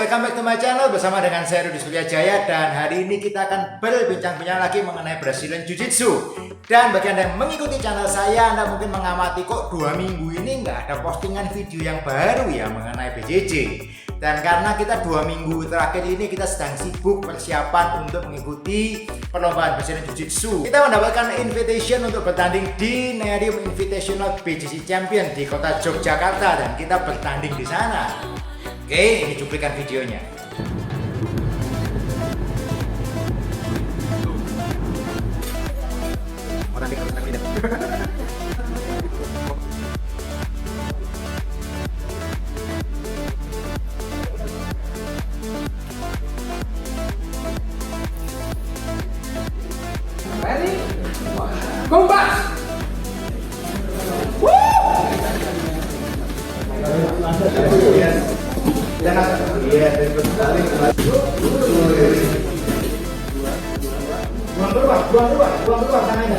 welcome back to my channel bersama dengan saya Rudi Suryajaya. Dan hari ini kita akan berbincang-bincang lagi mengenai Brazilian Jiu-Jitsu. Dan bagi Anda yang mengikuti channel saya, Anda mungkin mengamati kok 2 minggu ini nggak ada postingan video yang baru ya mengenai BJJ. Dan karena kita 2 minggu terakhir ini kita sedang sibuk persiapan untuk mengikuti perlombaan Brazilian Jiu-Jitsu. Kita mendapatkan invitation untuk bertanding di Nerium Invitational BJJ Champion di kota Yogyakarta dan kita bertanding di sana. Oke, ini cuplikan videonya. Ready? Go back! Buang tangannya.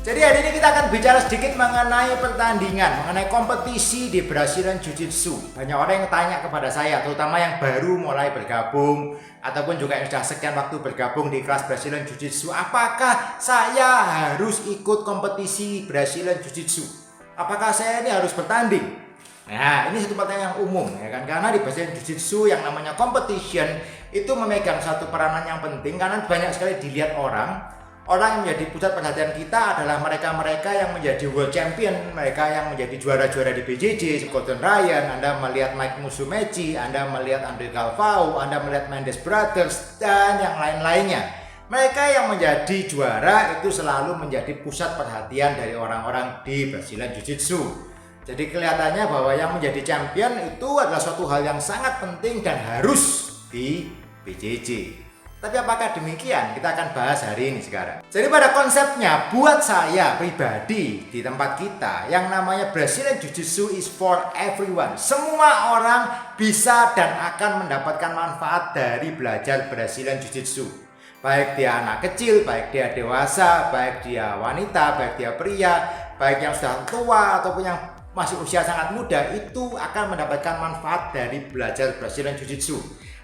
Jadi hari ini kita akan bicara sedikit mengenai pertandingan, mengenai kompetisi di Brazilian Jiu-Jitsu. Banyak orang yang tanya kepada saya, terutama yang baru mulai bergabung ataupun juga yang sudah sekian waktu bergabung di kelas Brazilian Jiu-Jitsu, apakah saya harus ikut kompetisi Brazilian Jiu-Jitsu? Apakah saya ini harus bertanding? Nah, ini satu pertanyaan yang umum ya kan, karena di Brazilian Jiu-Jitsu yang namanya competition itu memegang satu peranan yang penting karena banyak sekali dilihat orang yang menjadi pusat perhatian kita adalah mereka-mereka yang menjadi world champion, mereka yang menjadi juara-juara di BJJ, Gordon Ryan, Anda melihat Mike Musumeci, Anda melihat Andre Galvao, Anda melihat Mendes Brothers, dan yang lain-lainnya. Mereka yang menjadi juara itu selalu menjadi pusat perhatian dari orang-orang di Brazilian Jiu-Jitsu. Jadi kelihatannya bahwa yang menjadi champion itu adalah suatu hal yang sangat penting dan harus di BJJ. Tapi apakah demikian? Kita akan bahas hari ini sekarang. Jadi pada konsepnya, buat saya pribadi di tempat kita, yang namanya Brazilian Jiu-Jitsu is for everyone. Semua orang bisa dan akan mendapatkan manfaat dari belajar Brazilian Jiu-Jitsu. Baik dia anak kecil, baik dia dewasa, baik dia wanita, baik dia pria, baik yang sudah tua ataupun yang masih usia sangat muda, itu akan mendapatkan manfaat dari belajar Brazilian Jiu-Jitsu.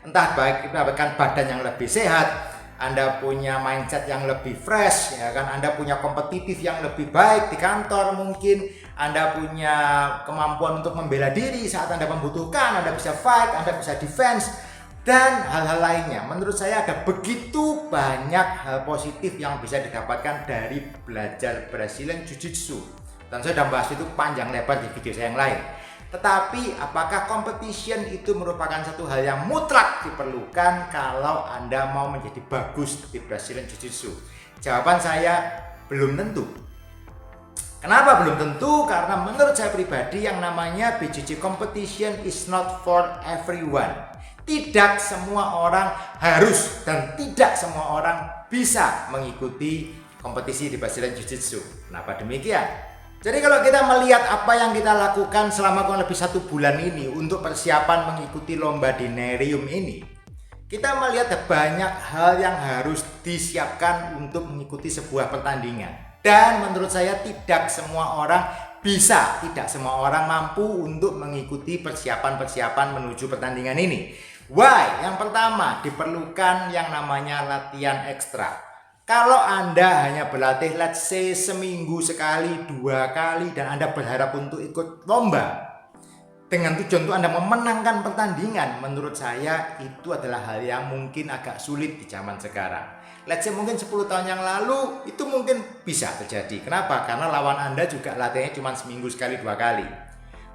Entah baik mendapatkan badan yang lebih sehat, Anda punya mindset yang lebih fresh, ya kan? Anda punya kompetitif yang lebih baik di kantor mungkin, Anda punya kemampuan untuk membela diri saat Anda membutuhkan, Anda bisa fight, Anda bisa defense, dan hal-hal lainnya. Menurut saya ada begitu banyak hal positif yang bisa didapatkan dari belajar Brazilian Jiu-Jitsu. Dan saya sudah bahas itu panjang lebar di video saya yang lain. Tetapi apakah competition itu merupakan satu hal yang mutlak diperlukan kalau Anda mau menjadi bagus di Brazilian Jiu-Jitsu? Jawaban saya belum tentu. Kenapa belum tentu? Karena menurut saya pribadi yang namanya BJJ competition is not for everyone. Tidak semua orang harus dan tidak semua orang bisa mengikuti kompetisi di Brazilian Jiu-Jitsu. Kenapa demikian? Jadi kalau kita melihat apa yang kita lakukan selama kurang lebih 1 bulan ini untuk persiapan mengikuti lomba di Nerium ini, kita melihat banyak hal yang harus disiapkan untuk mengikuti sebuah pertandingan. Dan menurut saya tidak semua orang bisa, tidak semua orang mampu untuk mengikuti persiapan-persiapan menuju pertandingan ini. Why? Yang pertama, diperlukan yang namanya latihan ekstra. Kalau Anda hanya berlatih let's say seminggu sekali, 2 kali, dan Anda berharap untuk ikut lomba dengan tujuan untuk Anda memenangkan pertandingan, menurut saya itu adalah hal yang mungkin agak sulit di zaman sekarang. Let's say mungkin 10 tahun yang lalu itu mungkin bisa terjadi. Kenapa? Karena lawan Anda juga latihannya cuma seminggu sekali, 2 kali.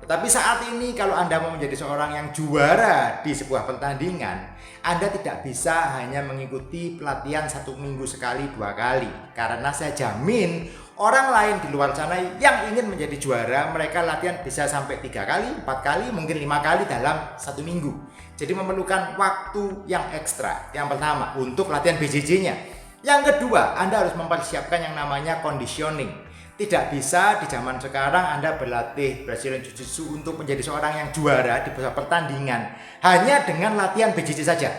Tetapi saat ini kalau Anda mau menjadi seorang yang juara di sebuah pertandingan, Anda tidak bisa hanya mengikuti pelatihan 1 minggu sekali, 2 kali. Karena saya jamin orang lain di luar sana yang ingin menjadi juara, mereka latihan bisa sampai 3 kali, 4 kali, mungkin 5 kali dalam 1 minggu. Jadi memerlukan waktu yang ekstra. Yang pertama, untuk latihan BJJ-nya. Yang kedua, Anda harus mempersiapkan yang namanya conditioning. Tidak bisa di zaman sekarang Anda berlatih Brazilian Jiu-Jitsu untuk menjadi seorang yang juara di sebuah pertandingan hanya dengan latihan BJJ saja.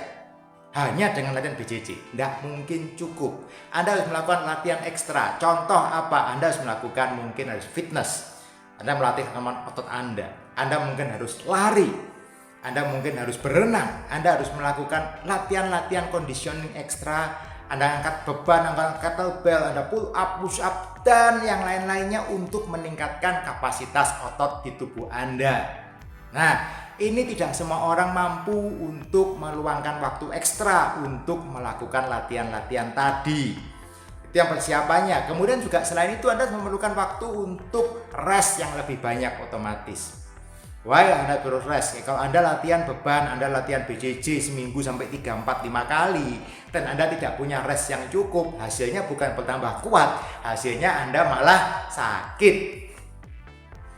Hanya dengan latihan BJJ tidak mungkin cukup. Anda harus melakukan latihan ekstra. Contoh apa? Anda harus melakukan mungkin harus fitness. Anda melatih kemampuan otot Anda. Anda mungkin harus lari. Anda mungkin harus berenang. Anda harus melakukan latihan-latihan conditioning ekstra. Anda angkat beban, angkat kettlebell, Anda pull up, push up, dan yang lain-lainnya untuk meningkatkan kapasitas otot di tubuh Anda. Nah, ini tidak semua orang mampu untuk meluangkan waktu ekstra untuk melakukan latihan-latihan tadi. Itu yang persiapannya. Kemudian juga selain itu Anda memerlukan waktu untuk rest yang lebih banyak otomatis. Why Anda perlu rest? Kalau Anda latihan beban, Anda latihan BJJ seminggu sampai 3, 4, 5 kali dan Anda tidak punya rest yang cukup, hasilnya bukan bertambah kuat, hasilnya Anda malah sakit.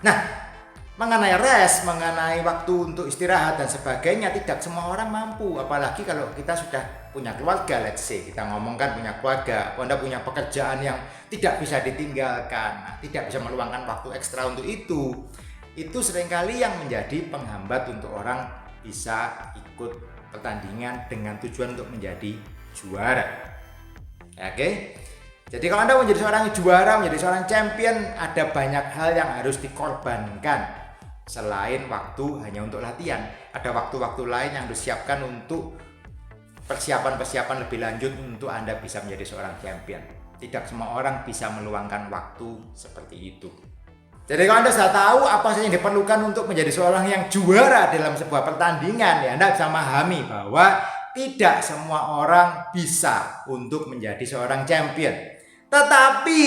Nah, mengenai rest, mengenai waktu untuk istirahat dan sebagainya, tidak semua orang mampu. Apalagi kalau kita sudah punya keluarga, let's say kita ngomongkan punya keluarga, Anda punya pekerjaan yang tidak bisa ditinggalkan, tidak bisa meluangkan waktu ekstra untuk itu seringkali yang menjadi penghambat untuk orang bisa ikut pertandingan dengan tujuan untuk menjadi juara. Oke? Jadi kalau Anda menjadi seorang juara, menjadi seorang champion, ada banyak hal yang harus dikorbankan. Selain waktu hanya untuk latihan, ada waktu-waktu lain yang disiapkan untuk persiapan-persiapan lebih lanjut untuk Anda bisa menjadi seorang champion. Tidak semua orang bisa meluangkan waktu seperti itu. Jadi kalau Anda sudah tahu apa saja yang diperlukan untuk menjadi seorang yang juara dalam sebuah pertandingan, ya Anda bisa memahami bahwa tidak semua orang bisa untuk menjadi seorang champion. Tetapi,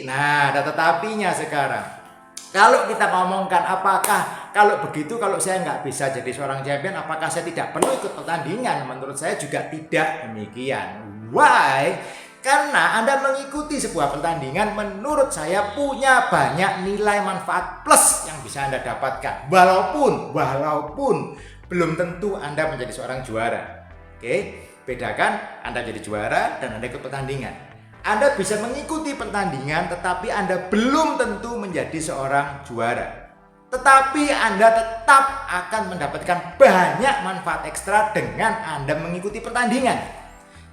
nah ada tetapinya sekarang. Kalau kita ngomongkan apakah kalau begitu, kalau saya nggak bisa jadi seorang champion, apakah saya tidak perlu ikut pertandingan? Menurut saya juga tidak demikian. Why? Karena Anda mengikuti sebuah pertandingan menurut saya punya banyak nilai manfaat plus yang bisa Anda dapatkan. Walaupun belum tentu Anda menjadi seorang juara. Oke, bedakan Anda jadi juara dan Anda ikut pertandingan. Anda bisa mengikuti pertandingan tetapi Anda belum tentu menjadi seorang juara. Tetapi Anda tetap akan mendapatkan banyak manfaat ekstra dengan Anda mengikuti pertandingan.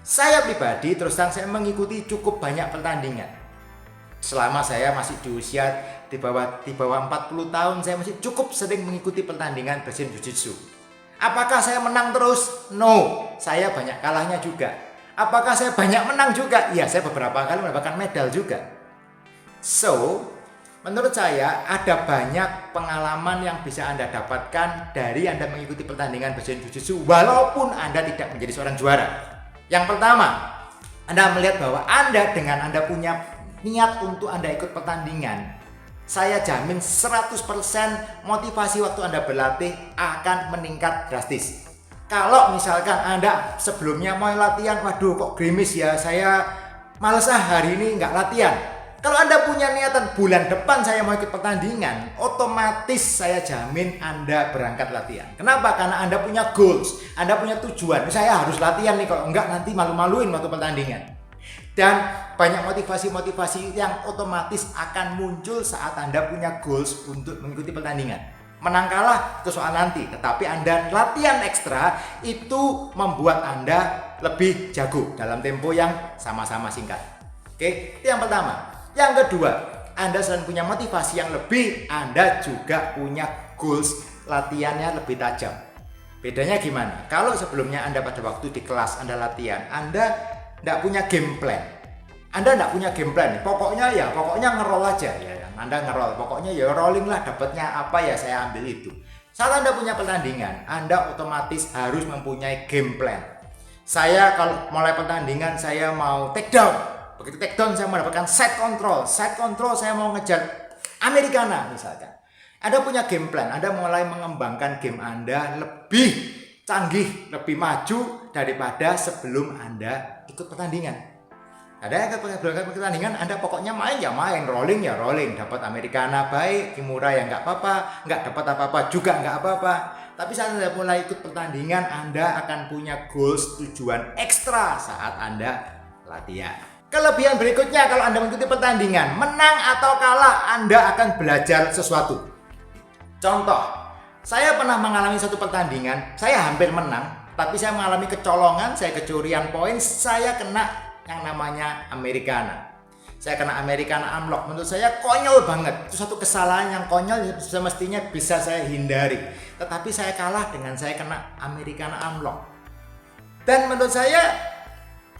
Saya pribadi terus terang saya mengikuti cukup banyak pertandingan. Selama saya masih di usia di bawah 40 tahun, saya masih cukup sering mengikuti pertandingan Brazilian Jiu-Jitsu. Apakah saya menang terus? No, saya banyak kalahnya juga. Apakah saya banyak menang juga? Iya, saya beberapa kali mendapatkan medal juga. So, menurut saya ada banyak pengalaman yang bisa Anda dapatkan dari Anda mengikuti pertandingan Brazilian Jiu-Jitsu walaupun Anda tidak menjadi seorang juara. Yang pertama, Anda melihat bahwa Anda dengan Anda punya niat untuk Anda ikut pertandingan, saya jamin 100% motivasi waktu Anda berlatih akan meningkat drastis. Kalau misalkan Anda sebelumnya mau latihan, waduh kok gerimis ya, saya males hari ini nggak latihan. Kalau Anda punya niatan bulan depan saya mau ikut pertandingan, otomatis saya jamin Anda berangkat latihan. Kenapa? Karena Anda punya goals, Anda punya tujuan. Saya harus latihan nih, kalau enggak nanti malu-maluin waktu pertandingan. Dan banyak motivasi-motivasi yang otomatis akan muncul saat Anda punya goals untuk mengikuti pertandingan. Menang kalah itu soal nanti, tetapi Anda latihan ekstra itu membuat Anda lebih jago dalam tempo yang sama-sama singkat. Oke, itu yang pertama. Yang kedua, Anda selain punya motivasi yang lebih, Anda juga punya goals latihannya lebih tajam. Bedanya gimana? Kalau sebelumnya Anda pada waktu di kelas Anda latihan, Anda tidak punya game plan. Anda tidak punya game plan. Pokoknya ngerol aja ya. Anda ngerol. Pokoknya ya rolling lah, dapatnya apa ya saya ambil itu. Saat Anda punya pertandingan, Anda otomatis harus mempunyai game plan. Saya kalau mulai pertandingan saya mau take down. Begitu take down saya mendapatkan side control. Side control saya mau ngejar Americana misalkan. Anda punya game plan. Anda mulai mengembangkan game Anda lebih canggih, lebih maju daripada sebelum Anda ikut pertandingan. Ada yang ikut pertandingan Anda pokoknya main ya main, rolling ya rolling. Dapat Americana baik, Kimura ya nggak apa-apa, nggak dapat apa-apa juga nggak apa-apa. Tapi saat Anda mulai ikut pertandingan, Anda akan punya goals, tujuan ekstra saat Anda latihan. Kelebihan berikutnya kalau Anda mengikuti pertandingan, menang atau kalah, Anda akan belajar sesuatu. Contoh, saya pernah mengalami satu pertandingan, saya hampir menang, tapi saya mengalami kecolongan, saya kecurian poin, saya kena yang namanya Americana. Saya kena Americana Unlock, menurut saya konyol banget. Itu satu kesalahan yang konyol semestinya bisa saya hindari. Tetapi saya kalah dengan saya kena Americana Unlock. Dan menurut saya,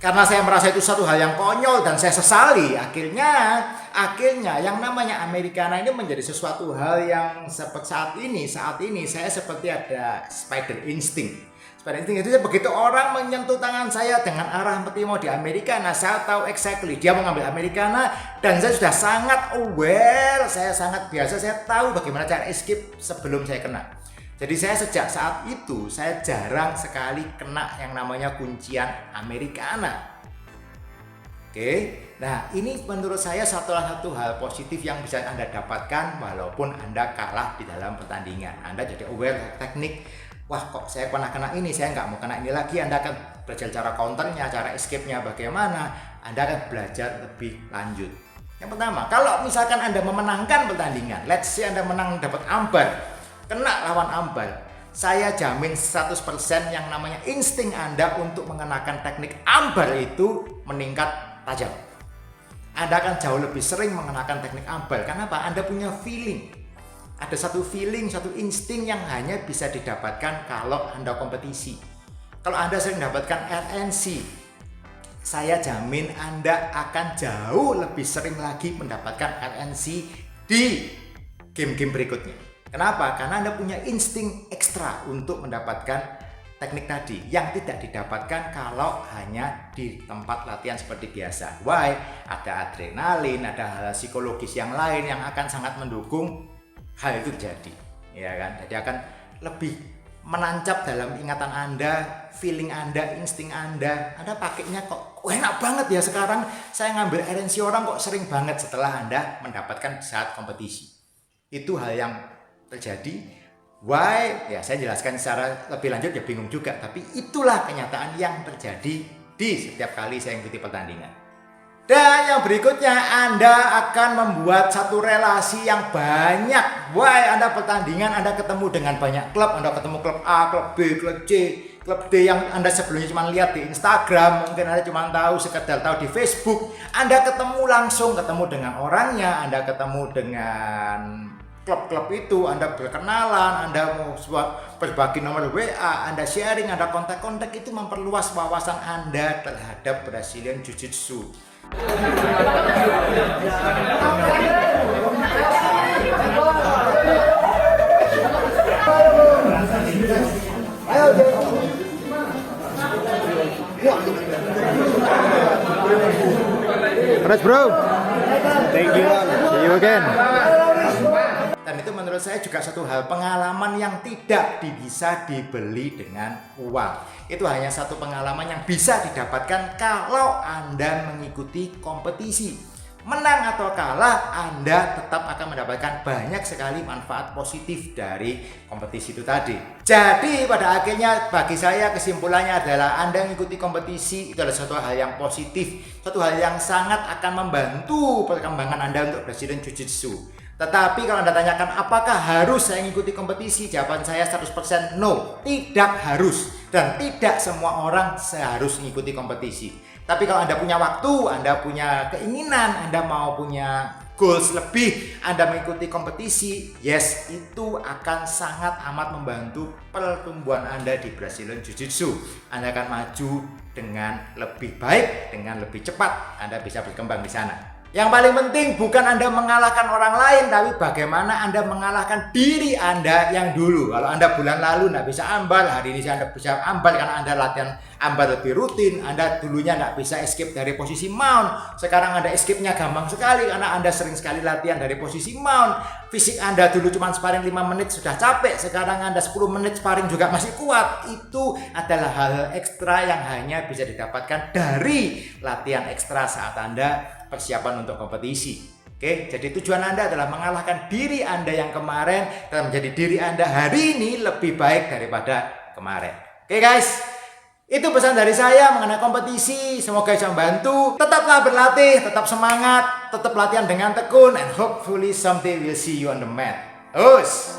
karena saya merasa itu satu hal yang konyol dan saya sesali, akhirnya yang namanya Americana ini menjadi sesuatu hal yang seperti saat ini saya seperti ada spider instinct. Spider instinct itu begitu orang menyentuh tangan saya dengan arah seperti mau di Americana, saya tahu exactly dia mau ngambil Americana dan saya sudah sangat aware, saya sangat biasa, saya tahu bagaimana cara escape sebelum saya kena. Jadi saya sejak saat itu saya jarang sekali kena yang namanya kuncian Americana. Oke, nah ini menurut saya salah satu hal positif yang bisa Anda dapatkan walaupun Anda kalah di dalam pertandingan. Anda jadi aware teknik, wah kok saya pernah kena ini, saya nggak mau kena ini lagi. Anda akan belajar cara counternya, cara escape-nya bagaimana. Anda akan belajar lebih lanjut. Yang pertama, kalau misalkan Anda memenangkan pertandingan, let's say Anda menang dapat ambar, kena lawan ambar, saya jamin 100% yang namanya insting Anda untuk mengenakan teknik ambar itu meningkat tajam. Anda akan jauh lebih sering mengenakan teknik ambar. Kenapa? Anda punya feeling. Ada satu feeling, satu insting yang hanya bisa didapatkan kalau Anda kompetisi. Kalau Anda sering mendapatkan RNC, saya jamin Anda akan jauh lebih sering lagi mendapatkan RNC di game-game berikutnya. Kenapa? Karena Anda punya insting ekstra untuk mendapatkan teknik tadi yang tidak didapatkan kalau hanya di tempat latihan seperti biasa. Why? Ada adrenalin, ada hal psikologis yang lain yang akan sangat mendukung hal itu terjadi, ya kan? Jadi akan lebih menancap dalam ingatan Anda, feeling Anda, insting Anda. Anda pakainya kok enak banget ya sekarang. Saya ngambil RNC orang kok sering banget setelah Anda mendapatkan saat kompetisi. Itu hal yang terjadi. Why? Ya saya jelaskan secara lebih lanjut ya bingung juga. Tapi itulah kenyataan yang terjadi di setiap kali saya mengikuti pertandingan. Dan yang berikutnya Anda akan membuat satu relasi yang banyak. Why? Anda pertandingan, Anda ketemu dengan banyak klub. Anda ketemu klub A, klub B, klub C, klub D yang Anda sebelumnya cuma lihat di Instagram. Mungkin Anda cuma tahu, sekedar tahu di Facebook. Anda ketemu langsung, ketemu dengan orangnya. Anda ketemu dengan klub-klub itu, Anda berkenalan, Anda mau berbagi nomor WA, Anda sharing, Anda kontak-kontak, itu memperluas wawasan Anda terhadap Brazilian Jiu-Jitsu. Alright bro, thank you, see you again. Dan itu menurut saya juga satu hal pengalaman yang tidak bisa dibeli dengan uang. Itu hanya satu pengalaman yang bisa didapatkan kalau Anda mengikuti kompetisi. Menang atau kalah, Anda tetap akan mendapatkan banyak sekali manfaat positif dari kompetisi itu tadi. Jadi pada akhirnya bagi saya kesimpulannya adalah Anda mengikuti kompetisi itu adalah suatu hal yang positif, suatu hal yang sangat akan membantu perkembangan Anda untuk Brazilian Jiu-Jitsu. Tetapi kalau Anda tanyakan apakah harus saya mengikuti kompetisi, jawaban saya 100% no, tidak harus. Dan tidak semua orang seharus mengikuti kompetisi. Tapi kalau Anda punya waktu, Anda punya keinginan, Anda mau punya goals lebih, Anda mengikuti kompetisi, yes, itu akan sangat amat membantu pertumbuhan Anda di Brazilian Jiu-Jitsu. Anda akan maju dengan lebih baik, dengan lebih cepat, Anda bisa berkembang di sana. Yang paling penting bukan Anda mengalahkan orang lain, tapi bagaimana Anda mengalahkan diri Anda yang dulu. Kalau Anda bulan lalu nggak bisa ambar, hari ini Anda bisa ambar karena Anda latihan ambar lebih rutin. Anda dulunya nggak bisa escape dari posisi mount, sekarang Anda escape-nya gampang sekali karena Anda sering sekali latihan dari posisi mount. Fisik Anda dulu cuma sparring 5 menit sudah capek, sekarang Anda 10 menit sparring juga masih kuat. Itu adalah hal ekstra yang hanya bisa didapatkan dari latihan ekstra saat Anda persiapan untuk kompetisi. Oke, jadi tujuan Anda adalah mengalahkan diri Anda yang kemarin dan menjadi diri Anda hari ini lebih baik daripada kemarin. Oke guys, itu pesan dari saya mengenai kompetisi. Semoga bisa membantu. Tetaplah berlatih, tetap semangat, tetap latihan dengan tekun, and hopefully someday we'll see you on the mat. Us.